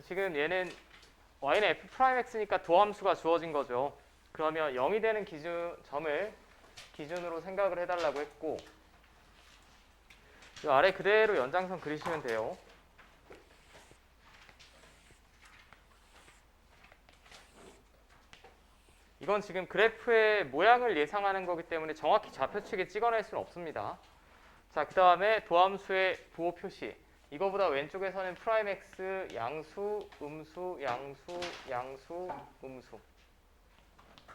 지금 얘는 y는 f'x니까 도함수가 주어진 거죠. 그러면 0이 되는 점을 기준으로 생각을 해달라고 했고, 이 아래 그대로 연장선 그리시면 돼요. 이건 지금 그래프의 모양을 예상하는 거기 때문에 정확히 좌표측에 찍어낼 수는 없습니다. 자, 그 다음에 도함수의 부호 표시. 이거보다 왼쪽에서는 프라임 x 양수, 음수, 양수, 양수, 음수.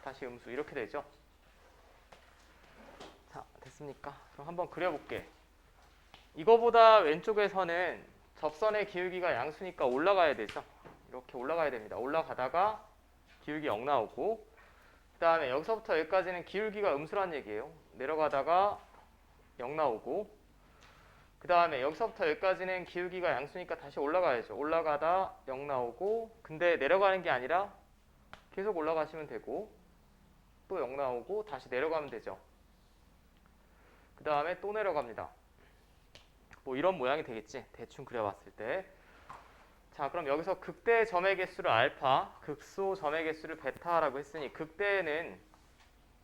다시 음수 이렇게 되죠. 자, 됐습니까? 그럼 한번 그려볼게. 이거보다 왼쪽에서는 접선의 기울기가 양수니까 올라가야 되죠. 이렇게 올라가야 됩니다. 올라가다가 기울기 0 나오고, 그 다음에 여기서부터 여기까지는 기울기가 음수란 얘기예요. 내려가다가 0 나오고, 그 다음에 여기서부터 여기까지는 기울기가 양수니까 다시 올라가야죠. 올라가다 0 나오고, 근데 내려가는 게 아니라 계속 올라가시면 되고, 또 0 나오고 다시 내려가면 되죠. 그 다음에 또 내려갑니다. 뭐 이런 모양이 되겠지. 대충 그려봤을 때. 자, 그럼 여기서 극대 점의 개수를 알파, 극소 점의 개수를 베타라고 했으니 극대는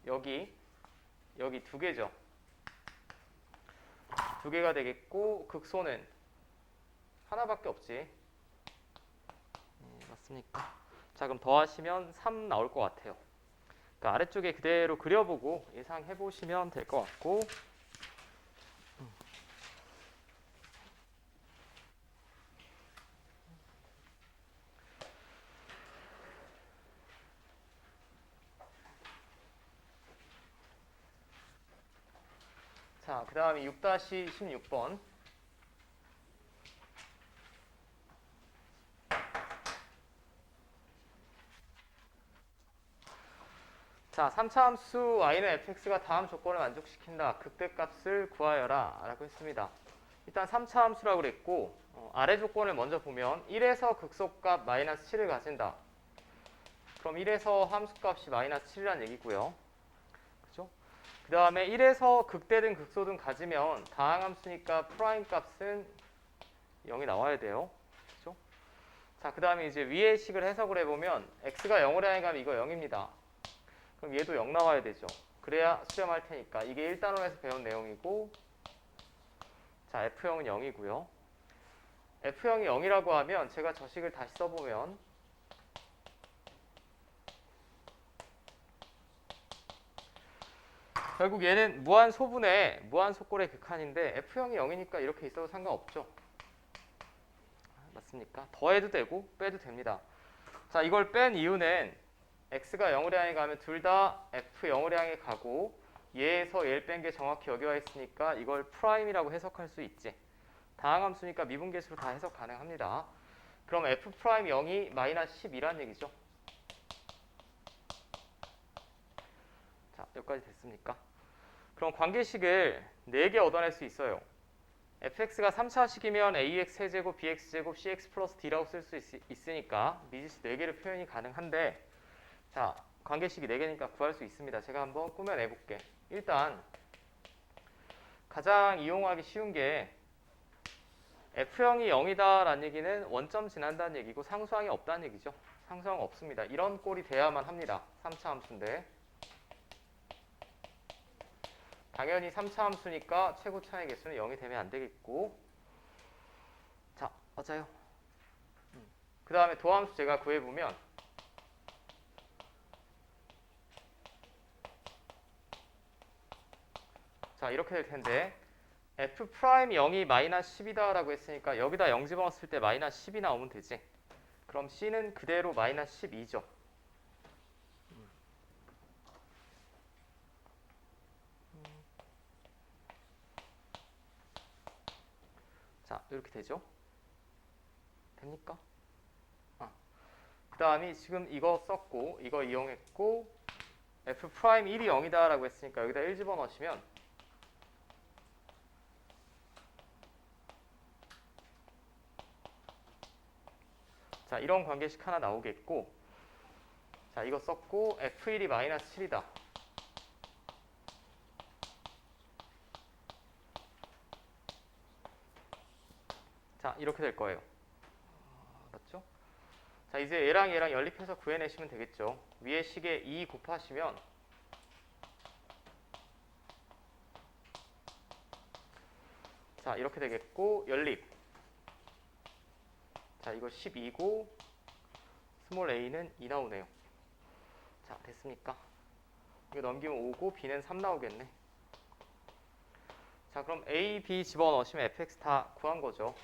여기 두 개죠. 두 개가 되겠고, 극소는 하나밖에 없지. 맞습니까? 자, 그럼 더하시면 3 나올 것 같아요. 그러니까 아래쪽에 그대로 그려보고 예상해 보시면 될 것 같고, 자, 그 다음에 6-16번. 자, 3차 함수 y는 fx가 다음 조건을 만족시킨다. 극대값을 구하여라 라고 했습니다. 일단 3차 함수라고 그랬고, 아래 조건을 먼저 보면 1에서 극소값 마이너스 7을 가진다. 그럼 1에서 함수값이 마이너스 7이라는 얘기고요. 그죠? 그 다음에 1에서 극대든 극소든 가지면 다항함수니까 프라임 값은 0이 나와야 돼요. 그죠? 자, 그 다음에 이제 위의 식을 해석을 해보면 x가 0으로 향해 가면 이거 0입니다. 그럼 얘도 0 나와야 되죠. 그래야 수렴할 테니까. 이게 1단원에서 배운 내용이고, 자, F형은 0이고요. F형이 0이라고 하면 제가 저 식을 다시 써보면 결국 얘는 무한소분의 무한속골의 극한인데 F형이 0이니까 이렇게 있어도 상관없죠. 맞습니까? 더해도 되고 빼도 됩니다. 자, 이걸 뺀 이유는 x가 0으로 향해 가면 둘 다 f 0으로 향해 가고 얘에서 얘를 뺀 게 정확히 여기 와 있으니까 이걸 프라임이라고 해석할 수 있지. 다항함수니까 미분계수로 다 해석 가능합니다. 그럼 f 프라임 0이 마이너스 12란 얘기죠. 자, 여기까지 됐습니까? 그럼 관계식을 4개 얻어낼 수 있어요. fx가 3차식이면 ax 세제곱, bx 제곱, cx 플러스 d라고 쓸 수 있으니까 미지수 4개를 표현이 가능한데, 자, 관계식이 4개니까 구할 수 있습니다. 제가 한번 꾸며내 볼게. 일단 가장 이용하기 쉬운 게 F형이 0이다 라는 얘기는 원점 지난다는 얘기고 상수항이 없다는 얘기죠. 상수항 없습니다. 이런 꼴이 돼야만 합니다. 3차 함수인데 당연히 3차 함수니까 최고차의 개수는 0이 되면 안 되겠고, 자, 맞아요. 그 다음에 도함수 제가 구해보면 자, 이렇게 될 텐데 f 프라임 0이 마이너스 10이다 라고 했으니까 여기다 0 집어넣었을 때 마이너스 10이 나오면 되지. 그럼 c는 그대로 마이너스 12죠. 자, 이렇게 되죠. 됩니까? 그 다음이 지금 이거 썼고 이거 이용했고 f 프라임 1이 0이다 라고 했으니까 여기다 1 집어넣으시면 자, 이런 관계식 하나 나오겠고, 자, 이거 썼고 f1이 마이너스 7이다. 자, 이렇게 될 거예요. 맞죠? 자, 이제 얘랑 얘랑 연립해서 구해내시면 되겠죠. 위에 식에 2 곱하시면 자, 이렇게 되겠고 연립. 자, 이거 12고 스몰 a는 2 나오네요. 자, 됐습니까? 이거 넘기면 5고 b는 3 나오겠네. 자, 그럼 a, b 집어넣으시면 fx 다 구한 거죠.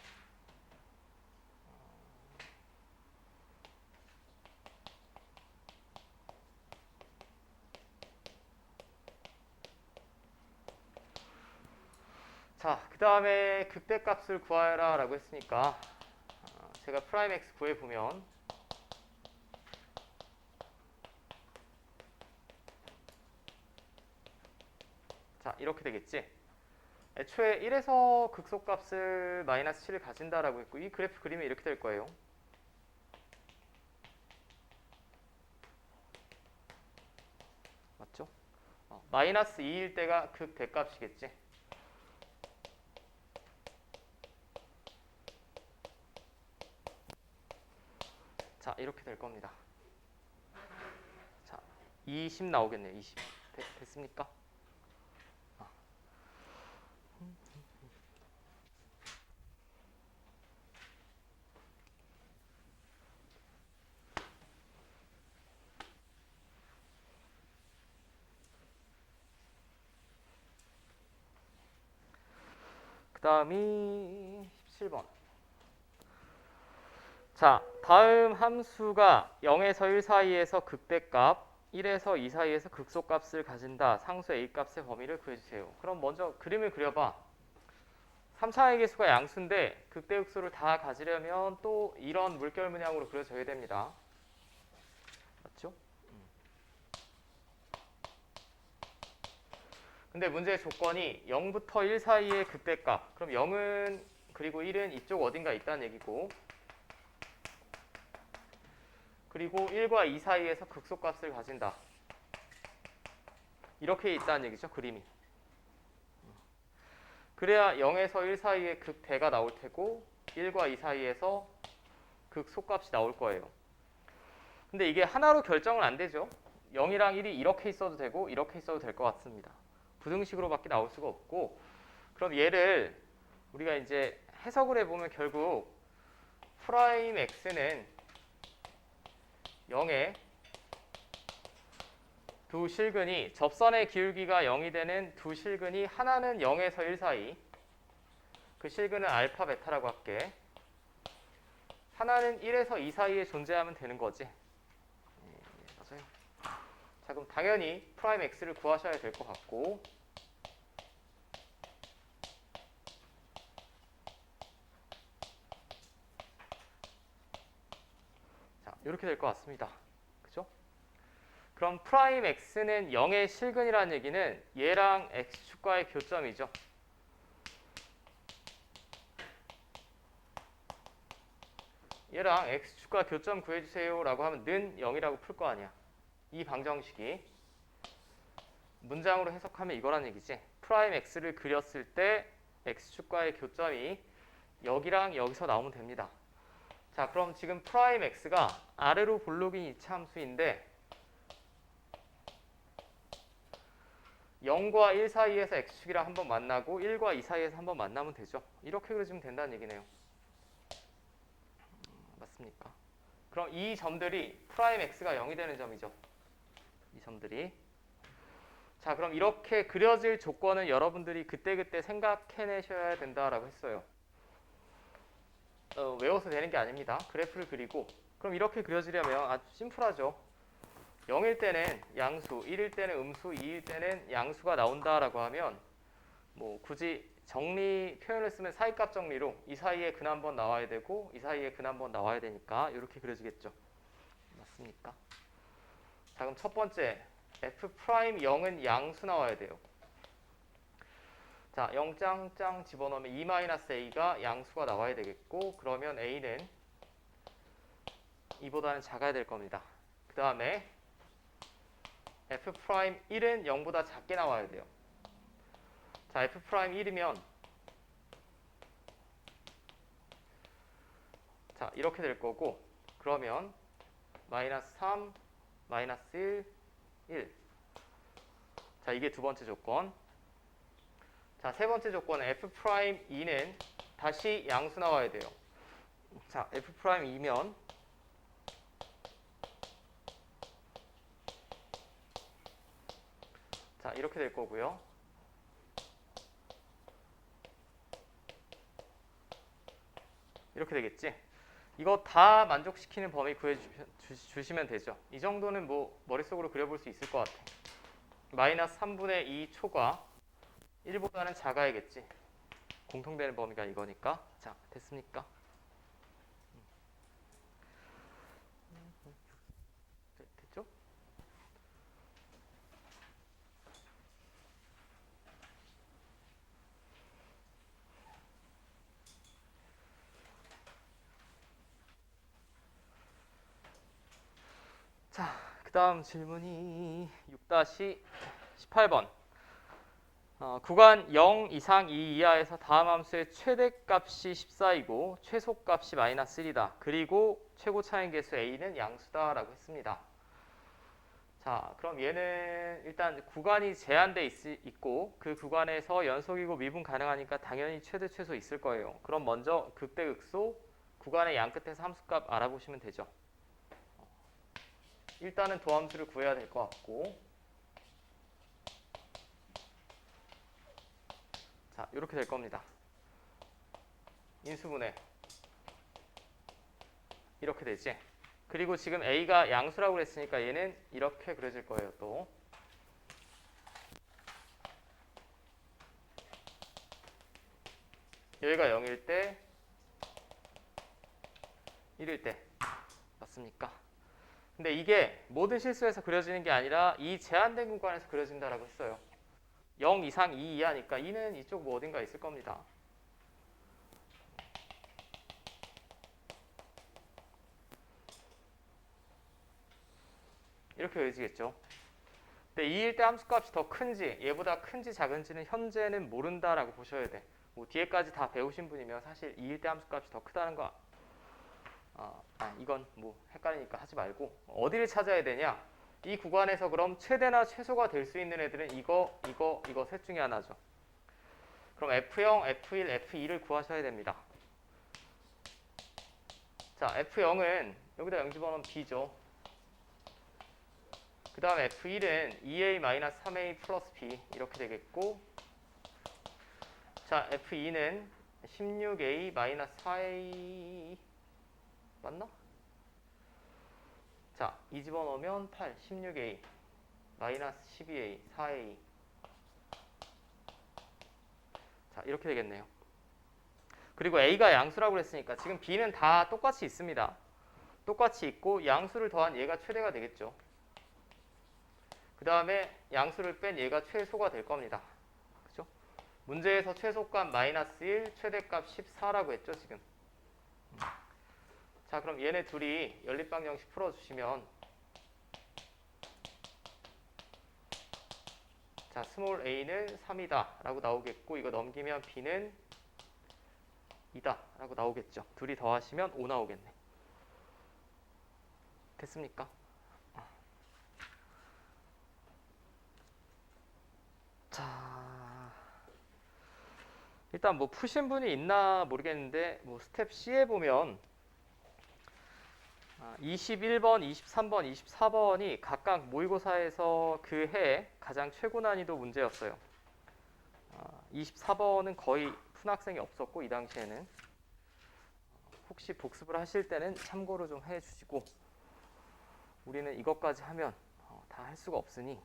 자, 그 다음에 극대값을 구하라 라고 했으니까 제가 프라임 x 구해보면 자, 이렇게 되겠지. 애초에 1에서 극소값을 마이너스 7을 가진다라고 했고 이 그래프 그리면 이렇게 될 거예요. 맞죠? 마이너스 2일 때가 극대값이겠지. 자, 이렇게 될 겁니다. 자, 20 나오겠네요. 20. 됐습니까? 그 다음이 17번. 자, 다음 함수가 0에서 1 사이에서 극대값, 1에서 2 사이에서 극소값을 가진다. 상수 a값의 범위를 구해주세요. 그럼 먼저 그림을 그려봐. 3차의 개수가 양수인데 극대극소를 다 가지려면 또 이런 물결 문양으로 그려져야 됩니다. 맞죠? 근데 문제의 조건이 0부터 1 사이의 극대값. 그럼 0은 그리고 1은 이쪽 어딘가 있다는 얘기고 그리고 1과 2 사이에서 극소값을 가진다. 이렇게 있다는 얘기죠. 그림이. 그래야 0에서 1 사이에 극대가 나올 테고 1과 2 사이에서 극소값이 나올 거예요. 근데 이게 하나로 결정은 안 되죠. 0이랑 1이 이렇게 있어도 되고 이렇게 있어도 될 것 같습니다. 부등식으로밖에 나올 수가 없고 그럼 얘를 우리가 이제 해석을 해보면 결국 프라임 x는 0의 두 실근이 접선의 기울기가 0이 되는 두 실근이 하나는 0에서 1 사이 그 실근은 알파 베타라고 할게. 하나는 1에서 2 사이에 존재하면 되는 거지. 맞아요. 자, 그럼 당연히 프라임 x를 구하셔야 될 것 같고 자, 이렇게 될 것 같습니다. 그죠? 그럼 프라임 x는 0의 실근이라는 얘기는 얘랑 x축과의 교점이죠. 얘랑 x축과 교점 구해주세요 라고 하면 는 0이라고 풀 거 아니야. 이 방정식이 문장으로 해석하면 이거란 얘기지. 프라임 x를 그렸을 때 x축과의 교점이 여기랑 여기서 나오면 됩니다. 자, 그럼 지금 프라임 x가 아래로 볼록인 이차함수인데 0과 1 사이에서 x축이랑 한번 만나고 1과 2 사이에서 한번 만나면 되죠. 이렇게 그려주면 된다는 얘기네요. 맞습니까? 그럼 이 점들이 프라임 x가 0이 되는 점이죠. 이 점들이. 자, 그럼 이렇게 그려질 조건은 여러분들이 그때그때 생각해내셔야 된다라고 했어요. 외워서 되는 게 아닙니다. 그래프를 그리고 그럼 이렇게 그려지려면 아주 심플하죠. 0일 때는 양수, 1일 때는 음수, 2일 때는 양수가 나온다라고 하면 뭐 굳이 정리 표현을 쓰면 사이값 정리로 이 사이에 근 한번 나와야 되고 이 사이에 근 한번 나와야 되니까 이렇게 그려지겠죠. 맞습니까? 자, 그럼 첫 번째 f'0은 양수 나와야 돼요. 자, 0짱짱 집어넣으면 2-a가 양수가 나와야 되겠고 그러면 a는 2보다는 작아야 될 겁니다. 그 다음에 f'1은 0보다 작게 나와야 돼요. 자, f'1이면 자, 이렇게 될 거고 그러면 마이너스 3, 마이너스 1, 1. 자, 이게 두 번째 조건. 자, 세 번째 조건은 F'2는 다시 양수 나와야 돼요. 자, F'2면 자, 이렇게 될 거고요. 이렇게 되겠지? 이거 다 만족시키는 범위 구해주시면 되죠. 이 정도는 뭐 머릿속으로 그려볼 수 있을 것 같아. 마이너스 3분의 2 초가 1보다는 작아야겠지. 공통되는 범위가 이거니까. 자, 됐습니까? 됐죠? 자, 그 다음 질문이 6-18번. 구간 0 이상 2 이하에서 다음 함수의 최대값이 14이고 최소값이 마이너스 1이다. 그리고 최고 차인 계수 a는 양수다라고 했습니다. 자, 그럼 얘는 일단 구간이 제한돼 있고 그 구간에서 연속이고 미분 가능하니까 당연히 최대 최소 있을 거예요. 그럼 먼저 극대극소 구간의 양 끝에서 함수값 알아보시면 되죠. 일단은 도함수를 구해야 될 것 같고, 자, 이렇게 될 겁니다. 인수분해 이렇게 되지. 그리고 지금 a가 양수라고 그랬으니까 얘는 이렇게 그려질 거예요. 또 여기가 0일 때 1일 때 맞습니까? 근데 이게 모든 실수에서 그려지는 게 아니라 이 제한된 구간에서 그려진다라고 했어요. 0 이상 2 이하니까 2는 이쪽 뭐 어딘가 있을 겁니다. 이렇게 그려지겠죠. 근데 2일 때 함수값이 더 큰지 얘보다 큰지 작은지는 현재는 모른다라고 보셔야 돼. 뭐 뒤에까지 다 배우신 분이면 사실 2일 때 함수값이 더 크다는 거 이건 뭐 헷갈리니까 하지 말고 어디를 찾아야 되냐? 이 구간에서 그럼 최대나 최소가 될 수 있는 애들은 이거 셋 중에 하나죠. 그럼 F0, F1, F2를 구하셔야 됩니다. 자, F0은 여기다 0 집어넣으면 B죠. 그 다음 F1은 2A-3A 플러스 B 이렇게 되겠고, 자, F2는 16A-4A 맞나? 자, 2 집어넣으면 8, 16A 마이너스 12A, 4A. 자, 이렇게 되겠네요. 그리고 A가 양수라고 그랬으니까 지금 B는 다 똑같이 있습니다. 똑같이 있고 양수를 더한 얘가 최대가 되겠죠. 그 다음에 양수를 뺀 얘가 최소가 될 겁니다. 그죠? 문제에서 최소값 마이너스 1, 최대값 14라고 했죠, 지금. 자, 그럼 얘네 둘이 연립방정식 풀어주시면, 자, 스몰 a는 3이다 라고 나오겠고, 이거 넘기면 b는 2다 라고 나오겠죠. 둘이 더하시면 5 나오겠네. 됐습니까? 자, 일단 뭐 푸신 분이 있나 모르겠는데, 뭐 스텝 C에 보면 21번, 23번, 24번이 각각 모의고사에서 그 해 가장 최고 난이도 문제였어요. 24번은 거의 푼 학생이 없었고 이 당시에는 혹시 복습을 하실 때는 참고로 좀 해주시고, 우리는 이것까지 하면 다 할 수가 없으니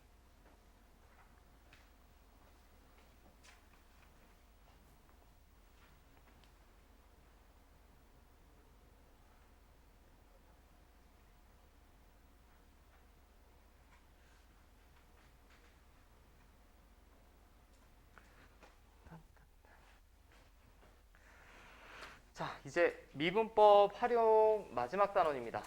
자, 이제 미분법 활용 마지막 단원입니다.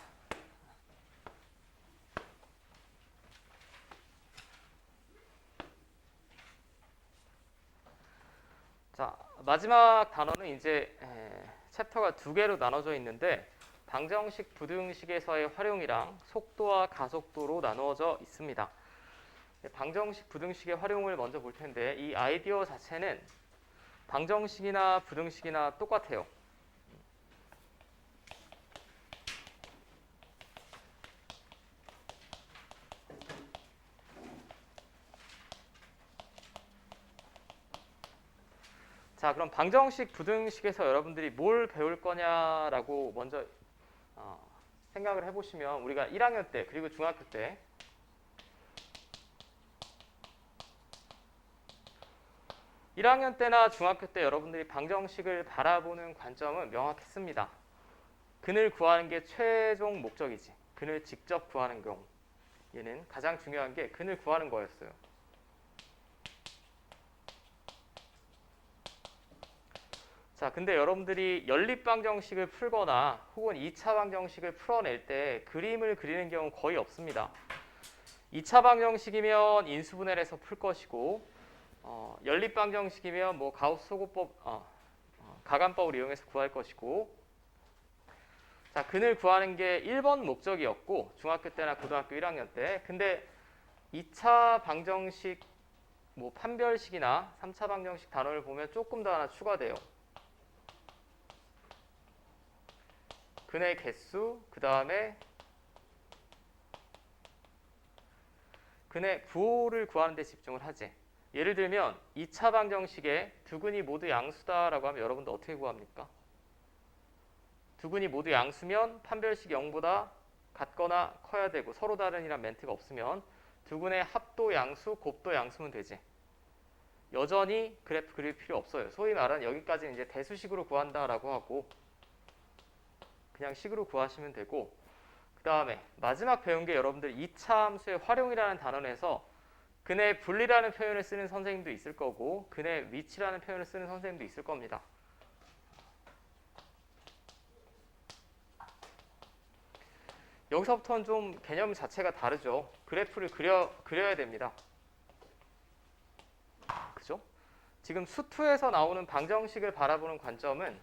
자, 마지막 단원은 이제 챕터가 두 개로 나눠져 있는데 방정식, 부등식에서의 활용이랑 속도와 가속도로 나누어져 있습니다. 방정식, 부등식의 활용을 먼저 볼 텐데 이 아이디어 자체는 방정식이나 부등식이나 똑같아요. 자, 그럼 방정식, 부등식에서 여러분들이 뭘 배울 거냐라고 먼저 생각을 해보시면 우리가 1학년 때 그리고 중학교 때 1학년 때나 중학교 때 여러분들이 방정식을 바라보는 관점은 명확했습니다. 근을 구하는 게 최종 목적이지. 근을 직접 구하는 경우 얘는 가장 중요한 게 근을 구하는 거였어요. 자, 근데 여러분들이 연립방정식을 풀거나 혹은 2차 방정식을 풀어낼 때 그림을 그리는 경우 거의 없습니다. 2차 방정식이면 인수분해를 해서 풀 것이고 연립방정식이면 뭐 가우스 소고법, 가간법을 이용해서 구할 것이고 자, 근을 구하는 게 1번 목적이었고 중학교 때나 고등학교 1학년 때 근데 2차 방정식 뭐 판별식이나 3차 방정식 단원을 보면 조금 더 하나 추가돼요. 근의 개수, 그 다음에 근의 구호를 구하는 데 집중을 하지. 예를 들면 2차 방정식에 두 근이 모두 양수다라고 하면 여러분들 어떻게 구합니까? 두 근이 모두 양수면 판별식 0보다 같거나 커야 되고 서로 다른이란 멘트가 없으면 두 근의 합도 양수, 곱도 양수면 되지. 여전히 그래프 그릴 필요 없어요. 소위 말하는 여기까지는 이제 대수식으로 구한다라고 하고 그냥 식으로 구하시면 되고 그 다음에 마지막 배운 게 여러분들 2차 함수의 활용이라는 단원에서 근의 분리라는 표현을 쓰는 선생님도 있을 거고 근의 위치라는 표현을 쓰는 선생님도 있을 겁니다. 여기서부터는 좀 개념 자체가 다르죠. 그래프를 그려야 됩니다. 그죠? 지금 수투에서 나오는 방정식을 바라보는 관점은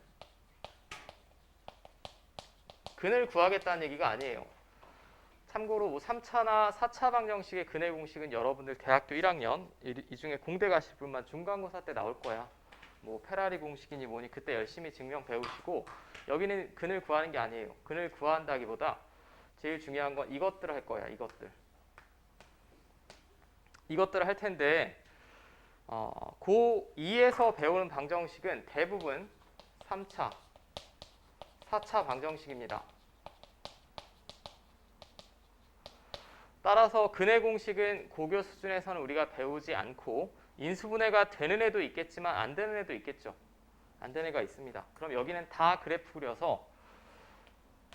근을 구하겠다는 얘기가 아니에요. 참고로 뭐 3차나 4차 방정식의 근의 공식은 여러분들 대학교 1학년 이 중에 공대 가실 분만 중간고사 때 나올 거야. 뭐 페라리 공식이니 뭐니 그때 열심히 증명 배우시고 여기는 근을 구하는 게 아니에요. 근을 구한다기보다 제일 중요한 건 이것들을 할 거야. 이것들을 할 텐데 고2에서 배우는 방정식은 대부분 3차, 4차 방정식입니다. 따라서 근의 공식은 고교 수준에서는 우리가 배우지 않고 인수분해가 되는 애도 있겠지만 안 되는 애도 있겠죠. 안 되는 애가 있습니다. 그럼 여기는 다 그래프 그려서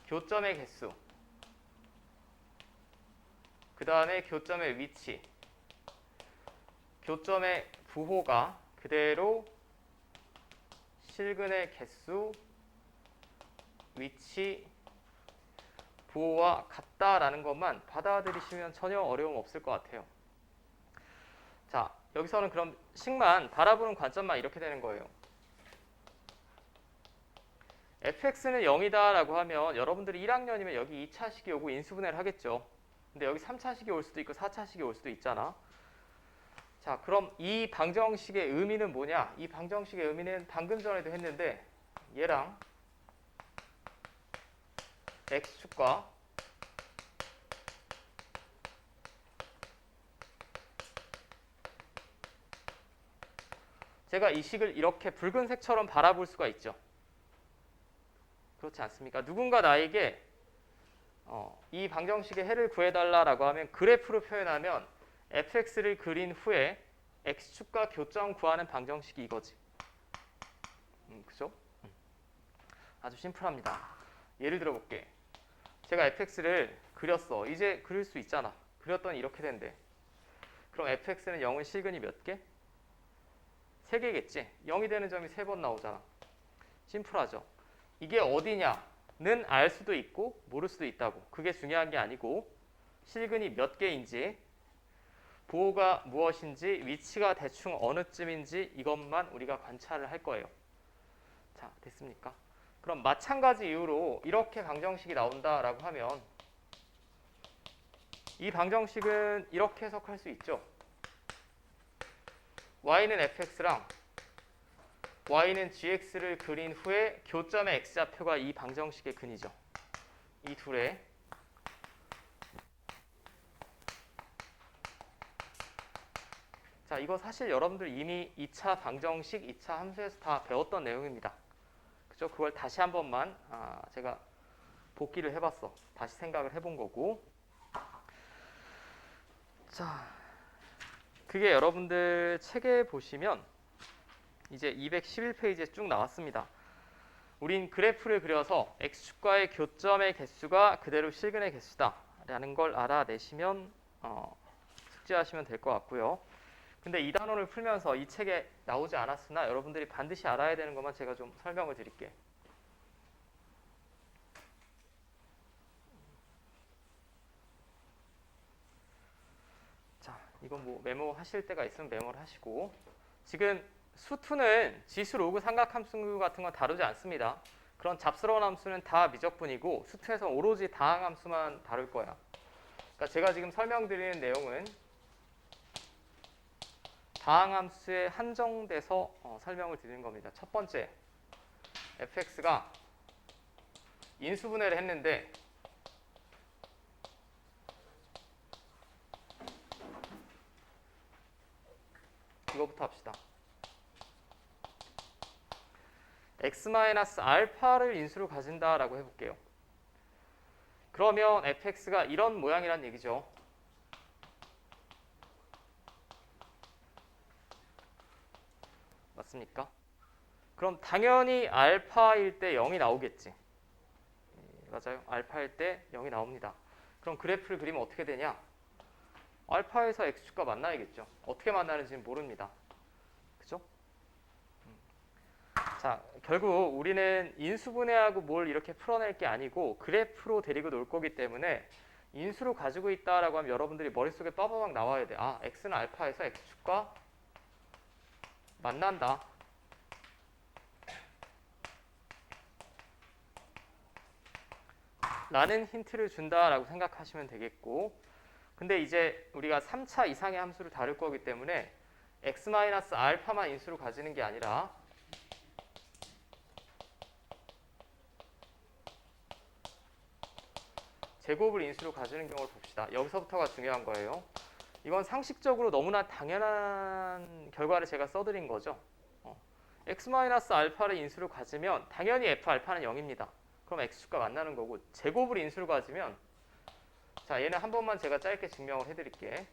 교점의 개수, 그 다음에 교점의 위치, 교점의 부호가 그대로 실근의 개수, 위치, 부호와 같다라는 것만 받아들이시면 전혀 어려움 없을 것 같아요. 자, 여기서는 그럼 식만 바라보는 관점만 이렇게 되는 거예요. fx는 0이다 라고 하면 여러분들이 1학년이면 여기 2차식이 오고 인수분해를 하겠죠. 근데 여기 3차식이 올 수도 있고 4차식이 올 수도 있잖아. 자, 그럼 이 방정식의 의미는 뭐냐? 이 방정식의 의미는 방금 전에도 했는데 얘랑 x축과 제가 이 식을 이렇게 붉은색처럼 바라볼 수가 있죠. 그렇지 않습니까? 누군가 나에게 이 방정식의 해를 구해달라고 하면 그래프로 표현하면 fx를 그린 후에 x축과 교점 구하는 방정식이 이거지. 그죠? 아주 심플합니다. 예를 들어볼게. 제가 fx를 그렸어. 이제 그릴 수 있잖아. 그렸더니 이렇게 된대. 그럼 fx는 0은 실근이 몇 개? 3개겠지. 0이 되는 점이 3번 나오잖아. 심플하죠. 이게 어디냐는 알 수도 있고 모를 수도 있다고. 그게 중요한 게 아니고 실근이 몇 개인지 부호가 무엇인지 위치가 대충 어느쯤인지 이것만 우리가 관찰을 할 거예요. 자, 됐습니까? 그럼 마찬가지 이유로 이렇게 방정식이 나온다라고 하면 이 방정식은 이렇게 해석할 수 있죠. y는 fx랑 y는 gx를 그린 후에 교점의 x좌표가 이 방정식의 근이죠. 이 둘의 자, 이거 사실 여러분들 이미 2차 방정식, 2차 함수에서 다 배웠던 내용입니다. 그죠? 그걸 다시 한 번만 제가 복기를 해봤어. 다시 생각을 해본 거고. 자, 그게 여러분들 책에 보시면 이제 211페이지에 쭉 나왔습니다. 우린 그래프를 그려서 x축과의 교점의 개수가 그대로 실근의 개수다 라는 걸 알아내시면 숙지하시면 될 것 같고요. 근데 이 단원을 풀면서 이 책에 나오지 않았으나 여러분들이 반드시 알아야 되는 것만 제가 좀 설명을 드릴게요. 자, 이건 뭐 메모하실 때가 있으면 메모를 하시고, 지금 수2는 지수 로그 삼각함수 같은 건 다루지 않습니다. 그런 잡스러운 함수는 다 미적분이고 수2에서 오로지 다항함수만 다룰 거야. 그러니까 제가 지금 설명드리는 내용은 다항함수에 한정돼서 설명을 드리는 겁니다. 첫 번째, fx가 인수분해를 했는데 이거부터 합시다. x-알파를 인수로 가진다라고 해볼게요. 그러면 fx가 이런 모양이란 얘기죠. 맞습니까? 그럼 당연히 알파일 때 0이 나오겠지. 맞아요. 알파일 때 0이 나옵니다. 그럼 그래프를 그리면 어떻게 되냐? 알파에서 x축과 만나야겠죠. 어떻게 만나는지는 모릅니다. 그죠? 자, 결국 우리는 인수분해하고 뭘 이렇게 풀어낼 게 아니고 그래프로 데리고 놀 거기 때문에 인수로 가지고 있다라고 하면 여러분들이 머릿속에 빠바박 나와야 돼. 아, x는 알파에서 x축과 만난다. 라는 힌트를 준다라고 생각하시면 되겠고, 근데 이제 우리가 3차 이상의 함수를 다룰 거기 때문에 x-알파만 인수로 가지는 게 아니라 제곱을 인수로 가지는 경우를 봅시다. 여기서부터가 중요한 거예요. 이건 상식적으로 너무나 당연한 결과를 제가 써드린 거죠. x-알파를 인수로 가지면 당연히 f알파는 0입니다. 그럼 x축과 만나는 거고, 제곱을 인수로 가지면, 자, 얘는 한 번만 제가 짧게 증명을 해드릴게.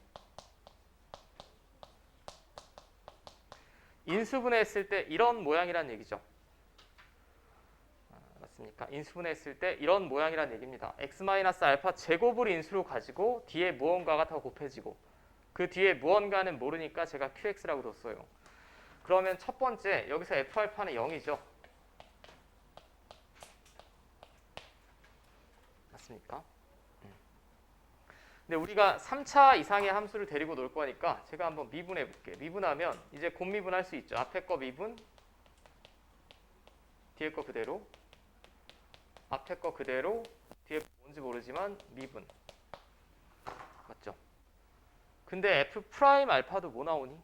인수분해했을 때 이런 모양이란 얘기죠. 맞습니까? 인수분해했을 때 이런 모양이란 얘기입니다. x-알파 제곱을 인수로 가지고 뒤에 무언가가 더 곱해지고, 그 뒤에 무언가는 모르니까 제가 qx라고 뒀어요. 그러면 첫 번째, 여기서 f알파는 0이죠. 맞습니까? 근데 우리가 3차 이상의 함수를 데리고 놀 거니까 제가 한번 미분해 볼게요. 미분하면 이제 곧 미분할 수 있죠. 앞에 거 미분, 뒤에 거 그대로, 앞에 거 그대로, 뒤에 뭔지 모르지만 미분. 맞죠? 근데 f 프라임 알파도 뭐 나오니?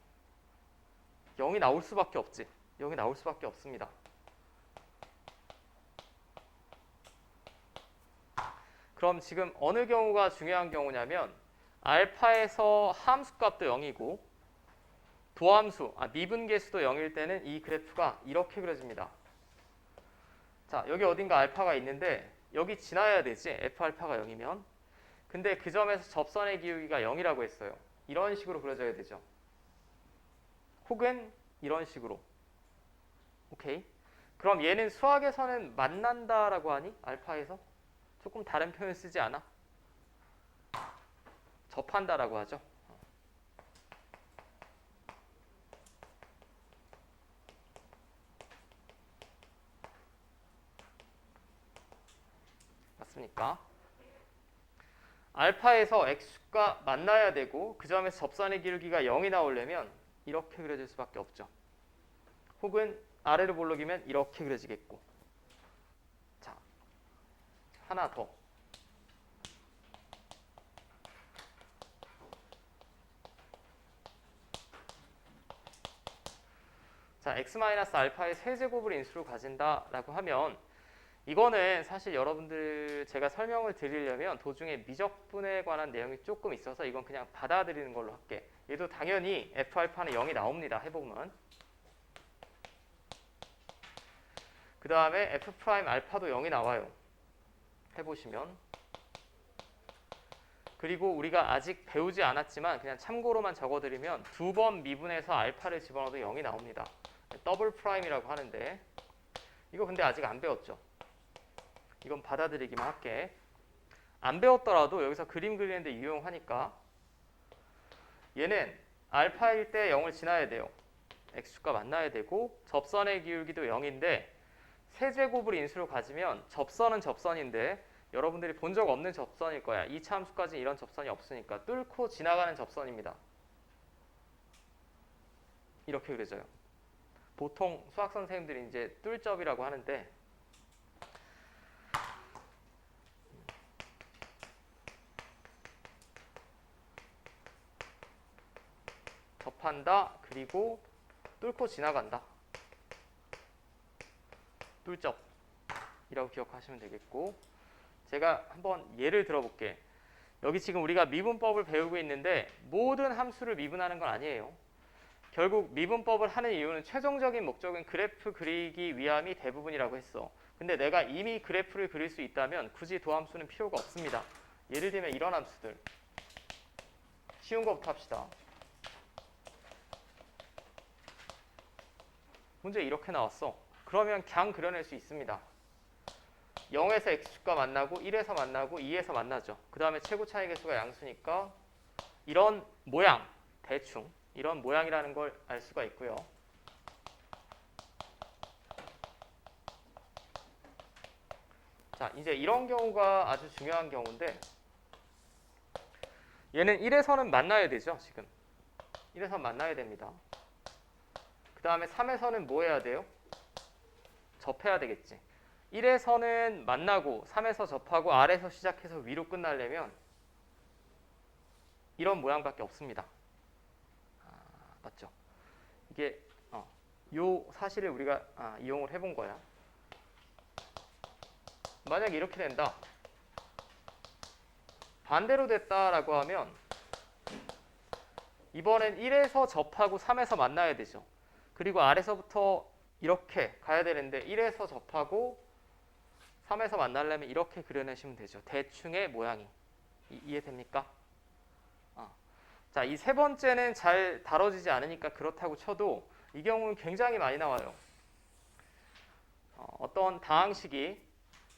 0이 나올 수밖에 없지. 0이 나올 수밖에 없습니다. 그럼 지금 어느 경우가 중요한 경우냐면 알파에서 함수값도 0이고 도함수, 미분계수도 0일 때는 이 그래프가 이렇게 그려집니다. 자, 여기 어딘가 알파가 있는데 여기 지나야 되지. f알파가 0이면. 근데 그 점에서 접선의 기울기가 0이라고 했어요. 이런 식으로 그려져야 되죠. 혹은 이런 식으로. 오케이. 그럼 얘는 수학에서는 만난다라고 하니? 알파에서? 조금 다른 표현 쓰지 않아? 접한다라고 하죠. 맞습니까? 알파에서 x축과 만나야 되고 그 점에서 접선의 기울기가 0이 나오려면 이렇게 그려질 수밖에 없죠. 혹은 아래로 볼록이면 이렇게 그려지겠고. 하나 더. 자, x-알파의 세제곱을 인수로 가진다라고 하면 이거는 사실 여러분들 제가 설명을 드리려면 도중에 미적분에 관한 내용이 조금 있어서 이건 그냥 받아들이는 걸로 할게. 얘도 당연히 f알파는 0이 나옵니다. 해보면. 그 다음에 f'알파도 0이 나와요. 해보시면. 그리고 우리가 아직 배우지 않았지만 그냥 참고로만 적어드리면 두 번 미분해서 알파를 집어넣어도 0이 나옵니다. 더블 프라임이라고 하는데 이거 근데 아직 안 배웠죠. 이건 받아들이기만 할게. 안 배웠더라도 여기서 그림 그리는데 유용하니까 얘는 알파일 때 0을 지나야 돼요. x축과 만나야 되고 접선의 기울기도 0인데 세제곱을 인수로 가지면 접선은 접선인데 여러분들이 본 적 없는 접선일 거야. 2차 함수까지 이런 접선이 없으니까 뚫고 지나가는 접선입니다. 이렇게 그려져요. 보통 수학 선생님들이 이제 뚫접이라고 하는데 접한다 그리고 뚫고 지나간다. 뚫접이라고 기억하시면 되겠고 제가 한번 예를 들어볼게. 여기 지금 우리가 미분법을 배우고 있는데 모든 함수를 미분하는 건 아니에요. 결국 미분법을 하는 이유는 최종적인 목적은 그래프 그리기 위함이 대부분이라고 했어. 근데 내가 이미 그래프를 그릴 수 있다면 굳이 도함수는 필요가 없습니다. 예를 들면 이런 함수들. 쉬운 거부터 합시다. 문제 이렇게 나왔어. 그러면 그냥 그려낼 수 있습니다. 0에서 x축과 만나고 1에서 만나고 2에서 만나죠. 그 다음에 최고 차이 계수가 양수니까 이런 모양, 대충 이런 모양이라는 걸 알 수가 있고요. 자, 이제 이런 경우가 아주 중요한 경우인데 얘는 1에서는 만나야 되죠. 지금 1에서 만나야 됩니다. 그 다음에 3에서는 뭐 해야 돼요? 접해야 되겠지. 1에서는 만나고 3에서 접하고 아래에서 시작해서 위로 끝나려면 이런 모양밖에 없습니다. 맞죠? 이게 요 사실을 우리가 이용을 해본 거야. 만약에 이렇게 된다. 반대로 됐다라고 하면 이번엔 1에서 접하고 3에서 만나야 되죠. 그리고 아래서부터 이렇게 가야 되는데 1에서 접하고 3에서 만나려면 이렇게 그려내시면 되죠. 대충의 모양이. 이해됩니까? 자, 이 세 번째는 잘 다뤄지지 않으니까 그렇다고 쳐도 이 경우는 굉장히 많이 나와요. 어떤 다항식이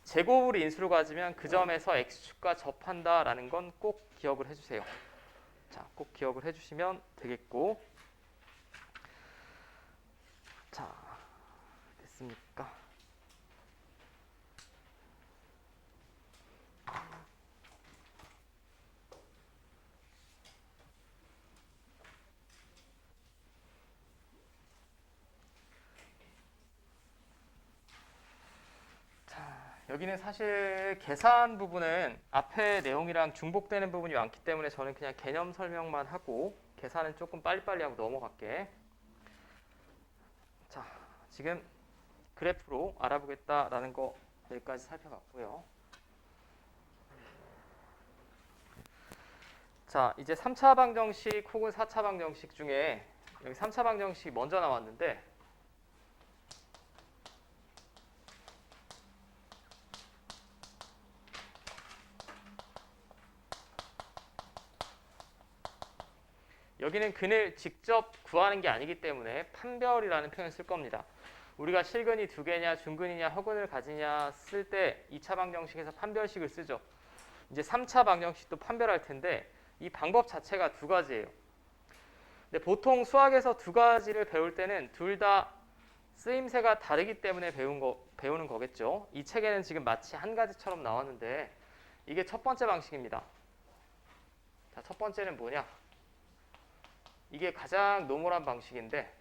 제곱을 인수로 가지면 그 점에서 x축과 접한다라는 건 꼭 기억을 해주세요. 자, 꼭 기억을 해주시면 되겠고 자, 됐습니까? 여기는 사실 계산 부분은 앞에 내용이랑 중복되는 부분이 많기 때문에 저는 그냥 개념 설명만 하고 계산은 조금 빨리빨리 하고 넘어갈게. 자, 지금 그래프로 알아보겠다라는 거 여기까지 살펴봤고요. 자, 이제 3차 방정식 혹은 4차 방정식 중에 여기 3차 방정식이 먼저 나왔는데 여기는 근을 직접 구하는 게 아니기 때문에 판별이라는 표현을 쓸 겁니다. 우리가 실근이 두 개냐, 중근이냐, 허근을 가지냐 쓸 때 2차 방정식에서 판별식을 쓰죠. 이제 3차 방정식도 판별할 텐데 이 방법 자체가 두 가지예요. 근데 보통 수학에서 두 가지를 배울 때는 둘 다 쓰임새가 다르기 때문에 배우는 거겠죠. 이 책에는 지금 마치 한 가지처럼 나왔는데 이게 첫 번째 방식입니다. 자, 첫 번째는 뭐냐? 이게 가장 노멀한 방식인데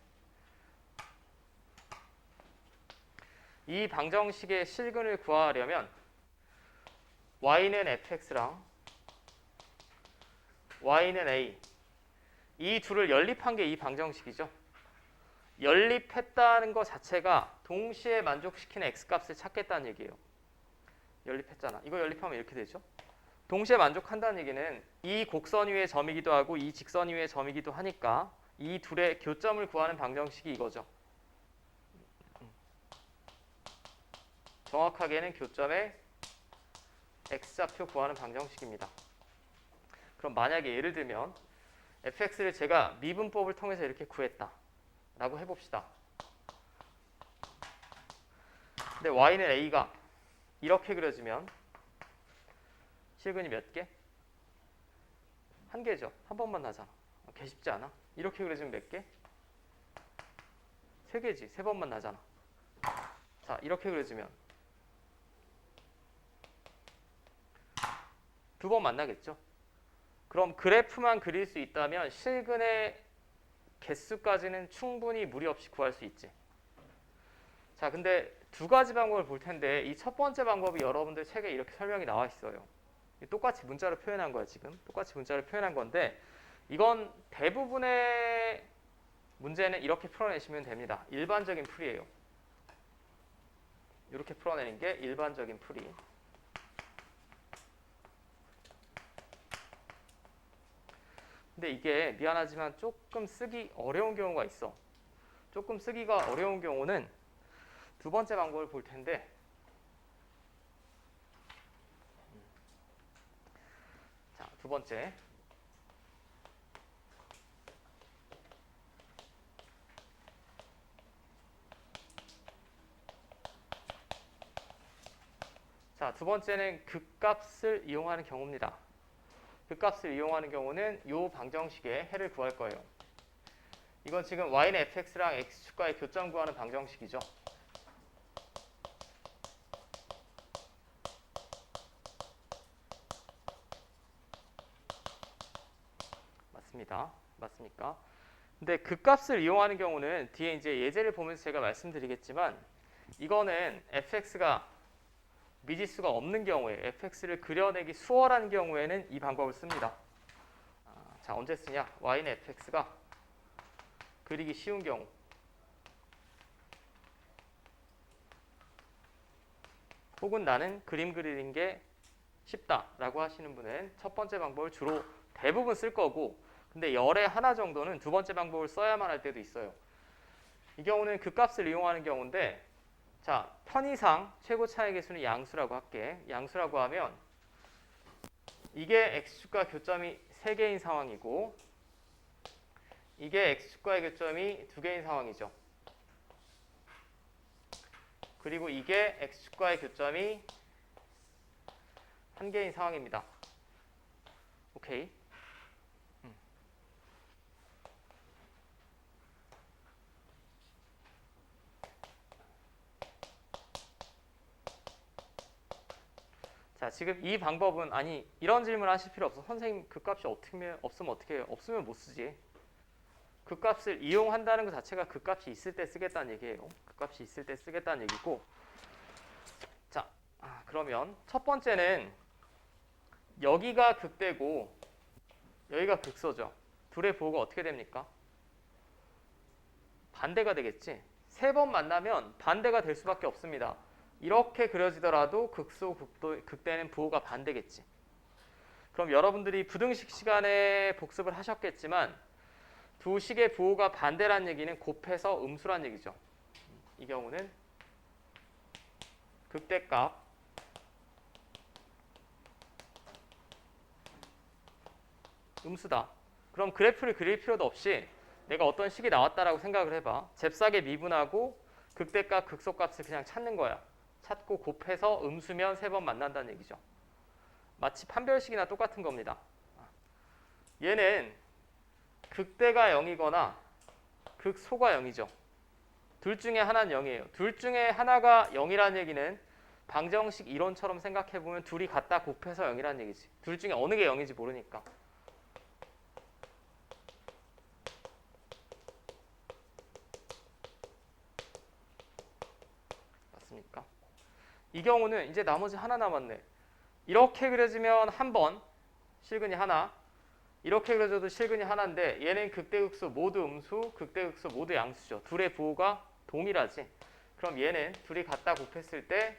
이 방정식의 실근을 구하려면 y는 fx랑 y는 a, 이 둘을 연립한 게 이 방정식이죠. 연립했다는 것 자체가 동시에 만족시키는 x값을 찾겠다는 얘기예요. 연립했잖아. 이거 연립하면 이렇게 되죠. 동시에 만족한다는 얘기는 이 곡선 위의 점이기도 하고 이 직선 위의 점이기도 하니까 이 둘의 교점을 구하는 방정식이 이거죠. 정확하게는 교점의 x좌표 구하는 방정식입니다. 그럼 만약에 예를 들면 fx를 제가 미분법을 통해서 이렇게 구했다 라고 해봅시다. 근데 y는 a가 이렇게 그려지면 실근이 몇 개? 한 개죠. 한 번만 나잖아. 개 쉽지 않아? 이렇게 그려지면 몇 개? 세 개지. 세 번만 나잖아. 자, 이렇게 그려지면 두 번 만나겠죠. 그럼 그래프만 그릴 수 있다면 실근의 개수까지는 충분히 무리 없이 구할 수 있지. 자, 근데 두 가지 방법을 볼 텐데 이 첫 번째 방법이 여러분들 책에 이렇게 설명이 나와 있어요. 똑같이 문자로 표현한 거야 지금. 똑같이 문자로 표현한 건데 이건 대부분의 문제는 이렇게 풀어내시면 됩니다. 일반적인 풀이에요. 이렇게 풀어내는 게 일반적인 풀이. 근데 이게 미안하지만 조금 쓰기 어려운 경우가 있어. 조금 쓰기가 어려운 경우는 두 번째 방법을 볼 텐데 자, 두 번째. 자, 두 번째는 극값을 이용하는 경우입니다. 극값을 이용하는 경우는 이 방정식의 해를 구할 거예요. 이건 지금 y는 fx랑 x축과의 교점 구하는 방정식이죠. 맞습니다. 맞습니까? 근데 극값을 이용하는 경우는 뒤에 이제 예제를 보면서 제가 말씀드리겠지만 이거는 fx가 미지수가 없는 경우에 fx를 그려내기 수월한 경우에는 이 방법을 씁니다. 자, 언제 쓰냐? y는 fx가 그리기 쉬운 경우. 혹은 나는 그림 그리는 게 쉽다라고 하시는 분은 첫 번째 방법을 주로 대부분 쓸 거고 근데 열에 하나 정도는 두 번째 방법을 써야만 할 때도 있어요. 이 경우는 극값을 이용하는 경우인데 자, 편의상 최고 차이 계수는 양수라고 할게. 양수라고 하면 이게 x축과 교점이 3개인 상황이고 이게 x축과의 교점이 2개인 상황이죠. 그리고 이게 x축과의 교점이 1개인 상황입니다. 오케이. 자, 지금 이 방법은 아니 이런 질문 하실 필요 없어. 선생님 극값이 없으면 어떻게 해요? 없으면 못 쓰지. 극값을 이용한다는 것 자체가 극값이 있을 때 쓰겠다는 얘기예요. 극값이 있을 때 쓰겠다는 얘기고 자, 그러면 첫 번째는 여기가 극대고 여기가 극소죠. 둘의 부호가 어떻게 됩니까? 반대가 되겠지. 세 번 만나면 반대가 될 수밖에 없습니다. 이렇게 그려지더라도 극소, 극대는 부호가 반대겠지. 그럼 여러분들이 부등식 시간에 복습을 하셨겠지만 두 식의 부호가 반대란 얘기는 곱해서 음수란 얘기죠. 이 경우는 극대값 음수다. 그럼 그래프를 그릴 필요도 없이 내가 어떤 식이 나왔다라고 생각을 해봐. 잽싸게 미분하고 극대값, 극소값을 그냥 찾는 거야. 찾고 곱해서 음수면 3번 만난다는 얘기죠. 마치 판별식이나 똑같은 겁니다. 얘는 극대가 0이거나 극소가 0이죠. 둘 중에 하나는 0이에요. 둘 중에 하나가 0이라는 얘기는 방정식 이론처럼 생각해보면 둘이 같다 곱해서 0이라는 얘기지. 둘 중에 어느 게 0인지 모르니까. 맞습니까? 이 경우는 이제 나머지 하나 남았네. 이렇게 그려지면 한 번 실근이 하나, 이렇게 그려져도 실근이 하나인데 얘는 극대극소 모두 음수, 극대극소 모두 양수죠. 둘의 부호가 동일하지. 그럼 얘는 둘이 같다 곱했을 때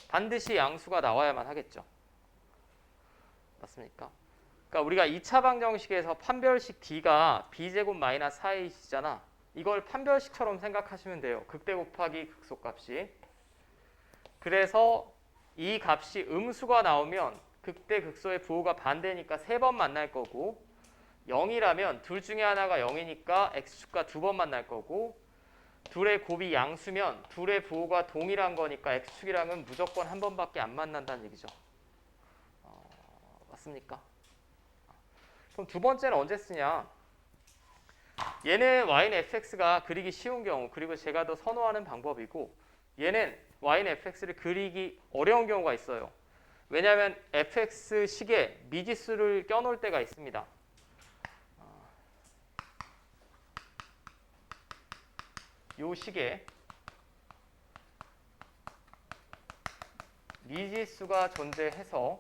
반드시 양수가 나와야만 하겠죠. 맞습니까? 그러니까 우리가 2차 방정식에서 판별식 D가 B제곱 마이너스 4A잖아. 이걸 판별식처럼 생각하시면 돼요. 극대 곱하기 극소값이. 그래서 이 값이 음수가 나오면 극대 극소의 부호가 반대니까 3번 만날 거고 0이라면 둘 중에 하나가 0이니까 x축과 2번 만날 거고 둘의 곱이 양수면 둘의 부호가 동일한 거니까 x축이랑은 무조건 한 번밖에 안 만난다는 얘기죠. 맞습니까? 그럼 두 번째는 언제 쓰냐? 얘는 y는 fx가 그리기 쉬운 경우 그리고 제가 더 선호하는 방법이고 얘는 y는 fx를 그리기 어려운 경우가 있어요. 왜냐하면 fx식에 미지수를 껴놓을 때가 있습니다. 요 식에 미지수가 존재해서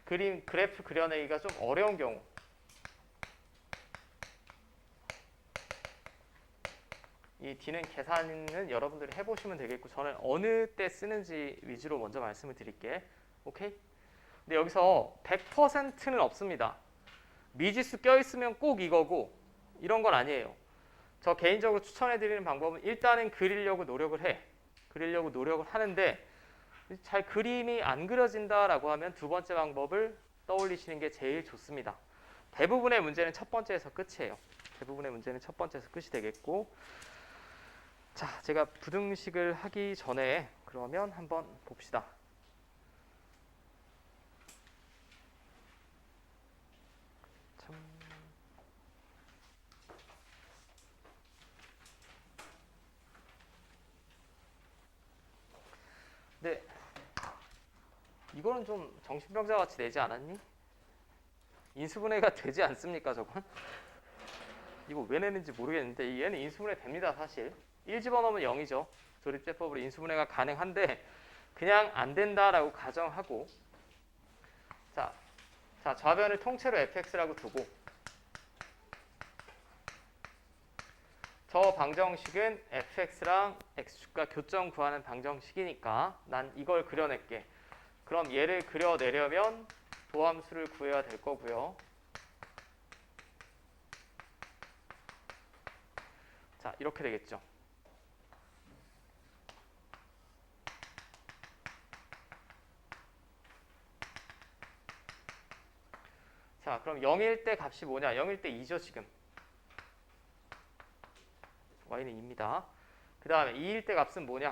그래프 그려내기가 좀 어려운 경우 이 D는 계산은 여러분들이 해보시면 되겠고 저는 어느 때 쓰는지 위주로 먼저 말씀을 드릴게. 오케이? 근데 여기서 100%는 없습니다. 미지수 껴있으면 꼭 이거고 이런 건 아니에요. 저 개인적으로 추천해드리는 방법은 일단은 그리려고 노력을 해. 그리려고 노력을 하는데 잘 그림이 안 그려진다라고 하면 두 번째 방법을 떠올리시는 게 제일 좋습니다. 대부분의 문제는 첫 번째에서 끝이에요. 대부분의 문제는 첫 번째에서 끝이 되겠고 자, 제가 부등식을 하기 전에 그러면 한번 봅시다. 네, 이거는 좀 정신병자 같이 내지 않았니? 인수분해가 되지 않습니까, 저건? 이거 왜 내는지 모르겠는데 얘는 인수분해 됩니다, 사실. 1 집어넣으면 0이죠. 조립제법으로 인수분해가 가능한데 그냥 안 된다라고 가정하고 자, 좌변을 통째로 fx라고 두고 저 방정식은 fx랑 x축과 교점 구하는 방정식이니까 난 이걸 그려낼게. 그럼 얘를 그려내려면 도함수를 구해야 될 거고요. 자, 이렇게 되겠죠. 자, 그럼 0일 때 값이 뭐냐? 0일 때 2죠, 지금. y는 2입니다. 그 다음에 2일 때 값은 뭐냐?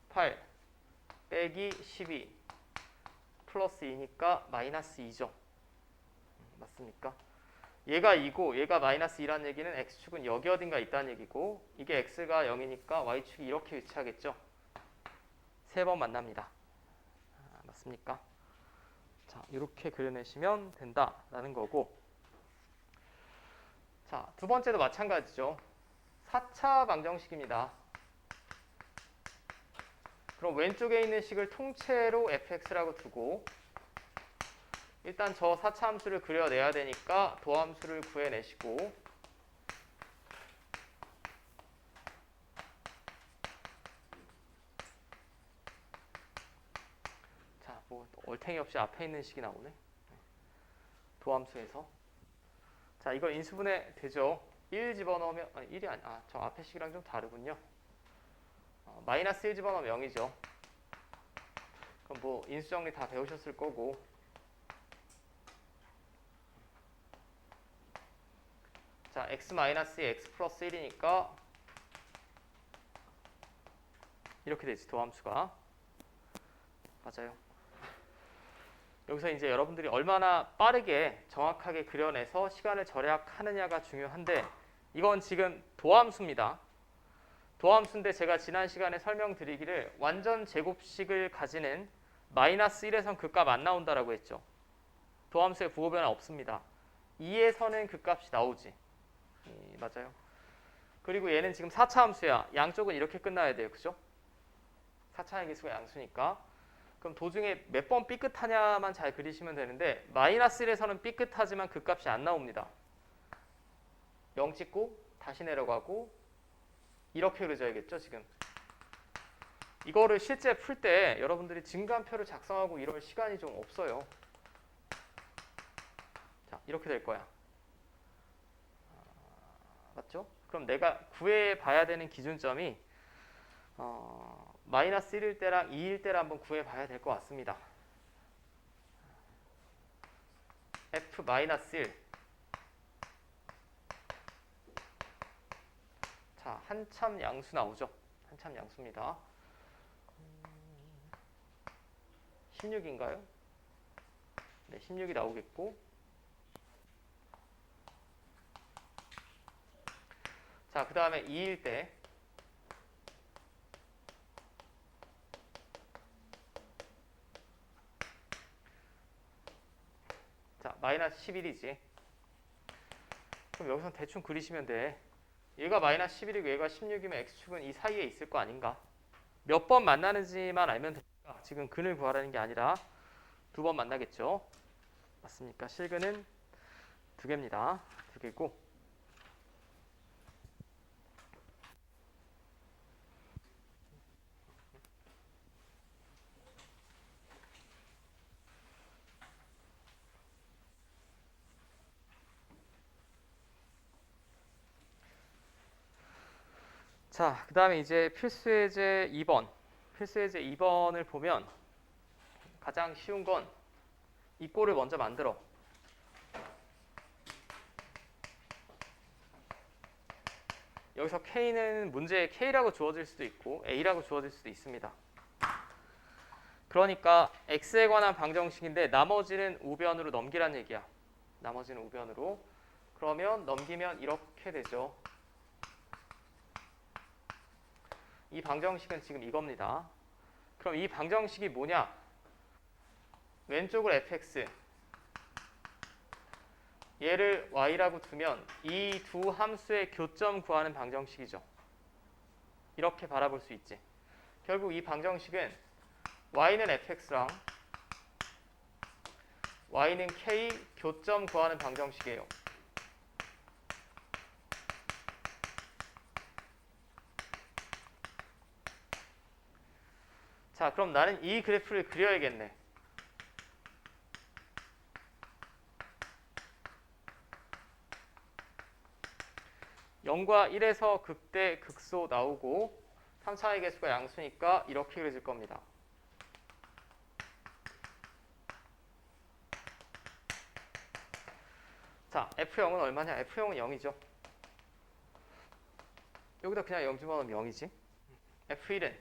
8 빼기 12 플러스 2니까 마이너스 2죠. 맞습니까? 얘가 2고 얘가 마이너스 2라는 얘기는 x축은 여기 어딘가 있다는 얘기고 이게 x가 0이니까 y축이 이렇게 위치하겠죠. 3번 만납니다. 맞습니까? 자, 이렇게 그려내시면 된다라는 거고 자, 두 번째도 마찬가지죠. 4차 방정식입니다. 그럼 왼쪽에 있는 식을 통째로 fx라고 두고 일단 저 4차 함수를 그려내야 되니까 도함수를 구해내시고 자, 뭐 얼탱이 없이 앞에 있는 식이 나오네. 도함수에서 자, 이거 인수분해 되죠. 1 집어넣으면 아니 1이 아니 저 앞에 식이랑 좀 다르군요. 마이너스 1 집어넣으면 0이죠. 그럼 뭐 인수정리 다 배우셨을 거고 자, x 마이너스 x 플러스 1이니까 이렇게 되지, 도함수가. 맞아요. 여기서 이제 여러분들이 얼마나 빠르게 정확하게 그려내서 시간을 절약하느냐가 중요한데 이건 지금 도함수입니다. 도함수인데 제가 지난 시간에 설명드리기를 완전 제곱식을 가지는 마이너스 1에선 그 값 안 나온다라고 했죠. 도함수의 부호 변화 없습니다. 2에서는 그 값이 나오지. 맞아요. 그리고 얘는 지금 4차 함수야. 양쪽은 이렇게 끝나야 돼요. 그죠? 4차의 개수가 양수니까. 그럼 도중에 몇 번 삐끗하냐만 잘 그리시면 되는데 마이너스 1에서는 삐끗하지만 그 값이 안 나옵니다. 0 찍고 다시 내려가고 이렇게 그려져야겠죠 지금. 이거를 실제 풀 때 여러분들이 증간표를 작성하고 이럴 시간이 좀 없어요. 자, 이렇게 될 거야. 맞죠? 그럼 내가 구해봐야 되는 기준점이 마이너스 1일 때랑 2일 때를 한번 구해봐야 될 것 같습니다. f-1 자, 한참 양수 나오죠? 한참 양수입니다. 16인가요? 네, 16이 나오겠고 자, 그 다음에 2일 때 자, 마이너스 11이지. 그럼 여기서 대충 그리시면 돼. 얘가 마이너스 11이고 얘가 16이면 x축은 이 사이에 있을 거 아닌가? 몇 번 만나는지만 알면 되니까 지금 근을 구하라는 게 아니라 2번 만나겠죠. 맞습니까? 실근은 2개입니다. 2개고 자, 그 다음에 이제 필수예제 2번. 필수예제 2번을 보면 가장 쉬운 건 이 꼴을 먼저 만들어. 여기서 K는 문제에 K라고 주어질 수도 있고 A라고 주어질 수도 있습니다. 그러니까 X에 관한 방정식인데 나머지는 우변으로 넘기란 얘기야. 나머지는 우변으로. 그러면 넘기면 이렇게 되죠. 이 방정식은 지금 이겁니다. 그럼 이 방정식이 뭐냐? 왼쪽을 fx, 얘를 y라고 두면 이 두 함수의 교점 구하는 방정식이죠. 이렇게 바라볼 수 있지. 결국 이 방정식은 y는 fx랑 y는 k 교점 구하는 방정식이에요. 자, 그럼 나는 이 그래프를 그려야겠네. (0과 1에서) 극대, 극소 나오고 3차의 개수가 양수니까 이렇게 그려질 겁니다. 자, F0은 얼마냐? F0은 0이죠. 여기다 그냥 0 집어넣으면 0이지. F1은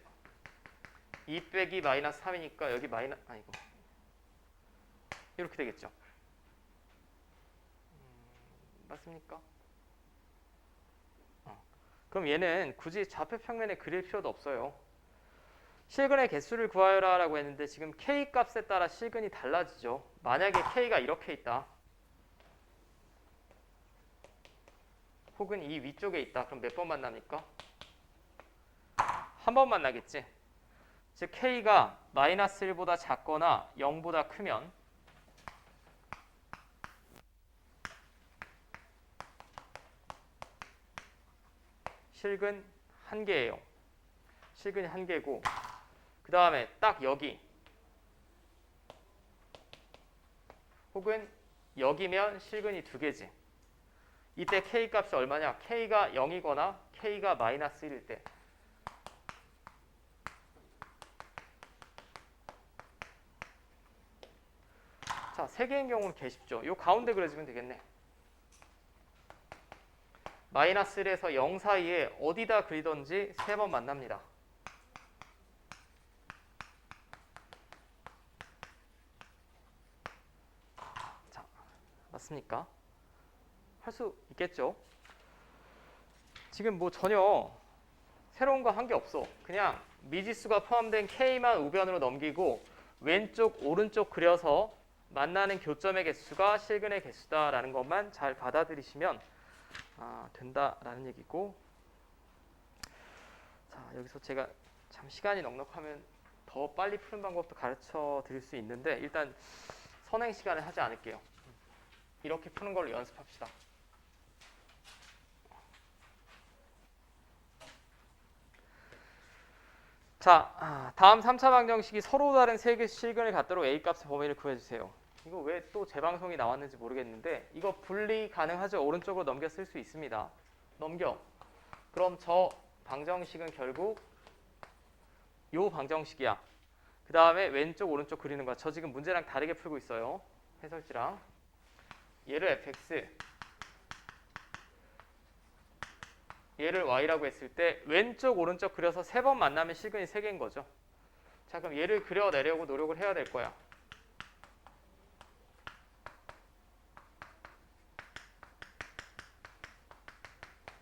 2 빼기 마이너스 3이니까 여기 아니고 이렇게 되겠죠. 맞습니까? 그럼 얘는 굳이 좌표 평면에 그릴 필요도 없어요. 실근의 개수를 구하여라 라고 했는데 지금 K 값에 따라 실근이 달라지죠. 만약에 K가 이렇게 있다. 혹은 이 위쪽에 있다. 그럼 몇 번 만납니까? 한 번 만나겠지. 즉 K가 마이너스 1보다 작거나 0보다 크면 실근 1개예요. 실근이 1개고 그 다음에 딱 여기 혹은 여기면 실근이 2개지. 이때 K 값이 얼마냐? K가 0이거나 K가 마이너스 1일 때. 자, 3개인 경우는 개 쉽죠. 요 가운데 그려주면 되겠네. 마이너스 1에서 0 사이에 어디다 그리던지 3번 만납니다. 자, 맞습니까? 할 수 있겠죠? 지금 뭐 전혀 새로운 거 한 게 없어. 그냥 미지수가 포함된 K만 우변으로 넘기고 왼쪽, 오른쪽 그려서 만나는 교점의 개수가 실근의 개수다라는 것만 잘 받아들이시면 된다라는 얘기고 여기서 제가 참 시간이 넉넉하면 더 빨리 푸는 방법도 가르쳐 드릴 수 있는데 일단 선행 시간에 하지 않을게요. 이렇게 푸는 걸로 연습합시다. 자, 다음 3차 방정식이 서로 다른 세 개의 실근을 갖도록 A 값의 범위를 구해주세요. 이거 왜 또 재방송이 나왔는지 모르겠는데 이거 분리 가능하죠? 오른쪽으로 넘겨 쓸 수 있습니다. 넘겨. 그럼 저 방정식은 결국 요 방정식이야. 그 다음에 왼쪽 오른쪽 그리는 거야. 저 지금 문제랑 다르게 풀고 있어요. 해설지랑. 얘를 fx, 얘를 y라고 했을 때 왼쪽 오른쪽 그려서 3번 만나면 실근이 3개인 거죠. 자, 그럼 얘를 그려내려고 노력을 해야 될 거야.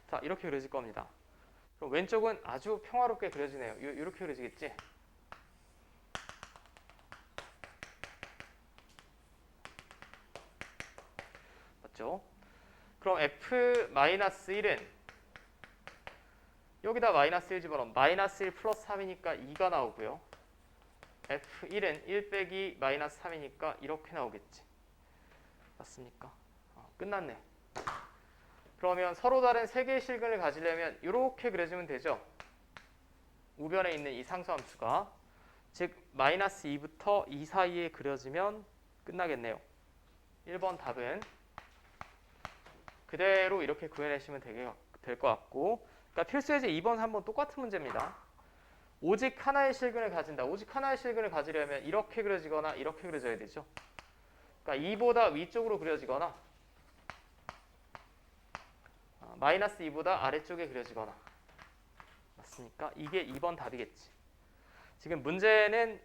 자, 이렇게 그려질 겁니다. 그럼 왼쪽은 아주 평화롭게 그려지네요. 이렇게 그려지겠지? 맞죠? 그럼 f-1은 여기다 마이너스 1 집어넣으면 마이너스 1 플러스 3이니까 2가 나오고요. f1은 1 빼기 마이너스 3이니까 이렇게 나오겠지. 맞습니까? 끝났네. 그러면 서로 다른 세 개의 실근을 가지려면 이렇게 그려주면 되죠. 우변에 있는 이 상수함수가 즉 마이너스 2부터 2 사이에 그려지면 끝나겠네요. 1번 답은 그대로 이렇게 구해내시면 될 것 같고, 그러니까 필수예제 2번, 3번 똑같은 문제입니다. 오직 하나의 실근을 가진다. 오직 하나의 실근을 가지려면 이렇게 그려지거나 이렇게 그려져야 되죠. 그러니까 2보다 위쪽으로 그려지거나 마이너스 2보다 아래쪽에 그려지거나. 맞습니까? 이게 2번 답이겠지. 지금 문제는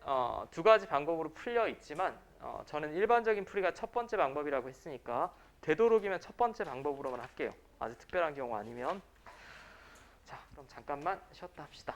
두 가지 방법으로 풀려 있지만 저는 일반적인 풀이가 첫 번째 방법이라고 했으니까 되도록이면 첫 번째 방법으로만 할게요. 아주 특별한 경우 아니면. 자, 그럼 잠깐만 쉬었다 합시다.